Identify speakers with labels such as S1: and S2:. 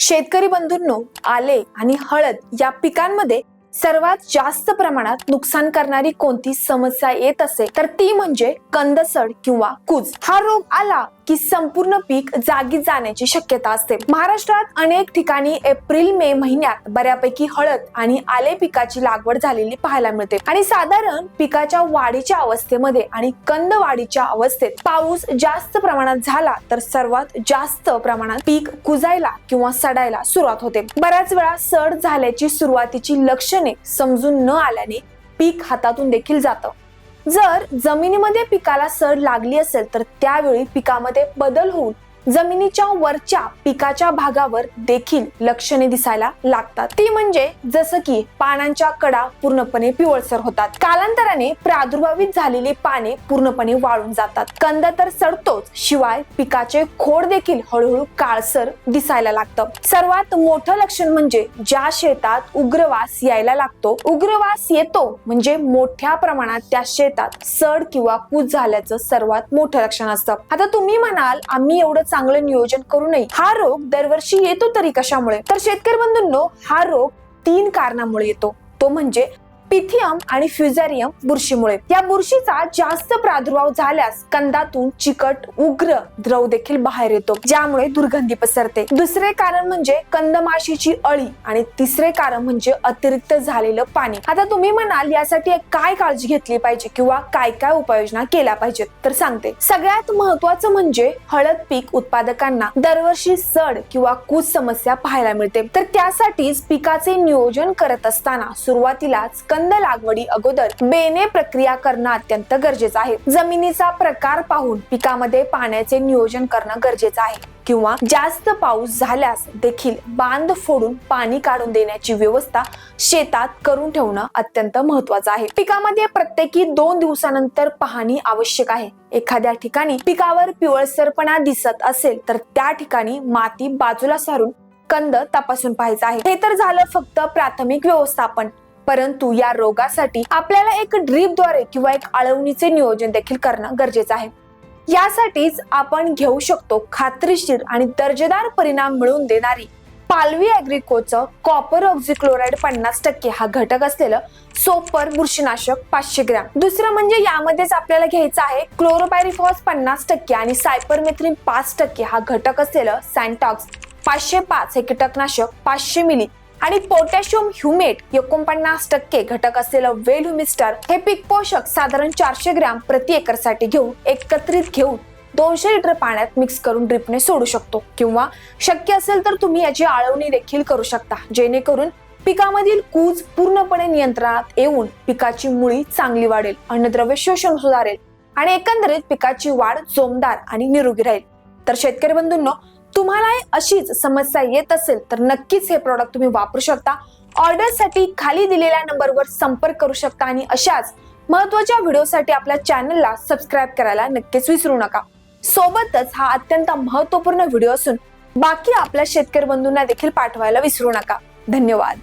S1: शेतकरी बंधूंनो, आले आणि हळद या पिकांमध्ये सर्वात जास्त प्रमाणात नुकसान करणारी कोणती समस्या येत असेल तर ती म्हणजे कंदसड किंवा कूज। हा रोग आला की संपूर्ण पीक जागी जाण्याची शक्यता असते। महाराष्ट्रात अनेक ठिकाणी एप्रिल मे महिन्यात बऱ्यापैकी हळद आणि आले पिकाची लागवड झालेली पाहायला मिळते आणि साधारण पिकाच्या वाढीच्या अवस्थेमध्ये आणि कंद वाढीच्या अवस्थेत पाऊस जास्त प्रमाणात झाला तर सर्वात जास्त प्रमाणात पीक कुजायला किंवा सडायला सुरुवात होते। बऱ्याच वेळा सड झाल्याची सुरुवातीची लक्षणे समजून न आल्याने पीक हातातून देखील जातं। जर जमिनीमध्ये पिकाला सड लागली असेल तर त्यावेळी पिकामध्ये बदल होऊन जमिनीच्या वरच्या पिकाच्या भागावर देखील लक्षणे दिसायला लागतात। ती म्हणजे जसं की पानांच्या कडा पूर्णपणे पिवळसर होतात, कालांतराने प्रादुर्भावित झालेली पाने पूर्णपणे वाळून जातात, कंद तर सडतोच शिवाय पिकाचे खोड देखील हळूहळू काळसर दिसायला लागतं। सर्वात मोठं लक्षण म्हणजे ज्या शेतात उग्रवास यायला लागतो, उग्रवास येतो म्हणजे मोठ्या प्रमाणात त्या शेतात सड किंवा कूज झाल्याचं सर्वात मोठं लक्षण असतं। आता तुम्ही म्हणाल आम्ही एवढं चांगलं नियोजन करू नये, हा रोग दरवर्षी येतो तरी कशामुळे? तर शेतकरी बंधूंनो, हा रोग 3 कारणामुळे येतो, तो म्हणजे पिथियम आणि फ्युझारियम बुरशीमुळे। या बुरशीचा जास्त प्रादुर्भाव झाल्यास कंदातून चिकट उग्र द्रव देखील बाहेर येतो, ज्यामुळे दुर्गंधी पसरते। दुसरे कारण म्हणजे कंदमाशीची अळी आणि तिसरे कारण म्हणजे अतिरिक्त झालेलं पाणी। आता तुम्ही म्हणाल यासाठी काय काळजी घेतली पाहिजे किंवा काय काय उपाययोजना केल्या पाहिजेत, तर सांगते। सगळ्यात महत्त्वाचं म्हणजे हळद पीक उत्पादकांना दरवर्षी सड किंवा कूज समस्या पाहायला मिळते, तर त्यासाठीच पिकाचे नियोजन करत असताना सुरुवातीलाच कंद लागवडी अगोदर बेने प्रक्रिया करणं अत्यंत गरजेचं आहे। जमिनीचा प्रकार पाहून पिकामध्ये पाण्याचे नियोजन करणं गरजेचं आहे किंवा जास्त पाऊस झाल्यास देखील बांध फोडून पाणी काढून देण्याची व्यवस्था शेतात करून ठेवणं अत्यंत महत्त्वाचं आहे। पिकामध्ये प्रत्येकी 2 दिवसानंतर पाहणी आवश्यक आहे। एखाद्या ठिकाणी पिकावर पिवळसरपणा दिसत असेल तर त्या ठिकाणी माती बाजूला सारून कंद तपासून पाहायचा आहे। हे तर झालं फक्त प्राथमिक व्यवस्थापन, परंतु या रोगासाठी आपल्याला एक ड्रीपद्वारे किंवा एक आळवणीचे नियोजन देखील करणं गरजेचं आहे। यासाठीच आपण घेऊ शकतो खात्रीशीर आणि दर्जेदार परिणाम मिळवून देणारी पालवी ॲग्रीकोचं कॉपर ऑक्झिक्लोराइड 50% हा घटक असलेलं सोपर बुरशीनाशक 500 ग्रॅम। दुसरं म्हणजे यामध्येच आपल्याला घ्यायचं आहे क्लोरोपायरिफॉस 50% आणि सायपरमेथ्रिन 5% हा घटक असलेलं सॅन्टॉक्स 505 हे कीटकनाशक 500 मिली आणि पोटॅशियम ह्युमेट 49% घटक असलेलं वेल ह्युमिस्टर हे पीक पोषक साधारण 400 ग्रॅम प्रति एकर साठी घेऊन एकत्रित घेऊन 200 लिटर पाण्यात मिक्स करून ड्रिपने सोडू शकतो किंवा शक्य असेल तर तुम्ही याची आळवणी देखील करू शकता, जेणेकरून पिकामधील कूज पूर्णपणे नियंत्रणात येऊन पिकाची मुळी चांगली वाढेल, अन्नद्रव्य शोषण सुधारेल आणि एकंदरीत पिकाची वाढ जोमदार आणि निरोगी राहील। तर शेतकरी बंधूंनो, तुम्हाला अशीच समस्या येत असेल तर नक्कीच हे प्रॉडक्ट तुम्ही वापरू शकता। ऑर्डरसाठी खाली दिलेल्या नंबरवर संपर्क करू शकता आणि अशाच महत्त्वाच्या व्हिडिओसाठी आपल्या चॅनलला सबस्क्राईब करायला नक्कीच विसरू नका। सोबतच हा अत्यंत महत्त्वपूर्ण व्हिडिओ असून बाकी आपल्या शेतकरी बंधूंना देखील पाठवायला विसरू नका। धन्यवाद।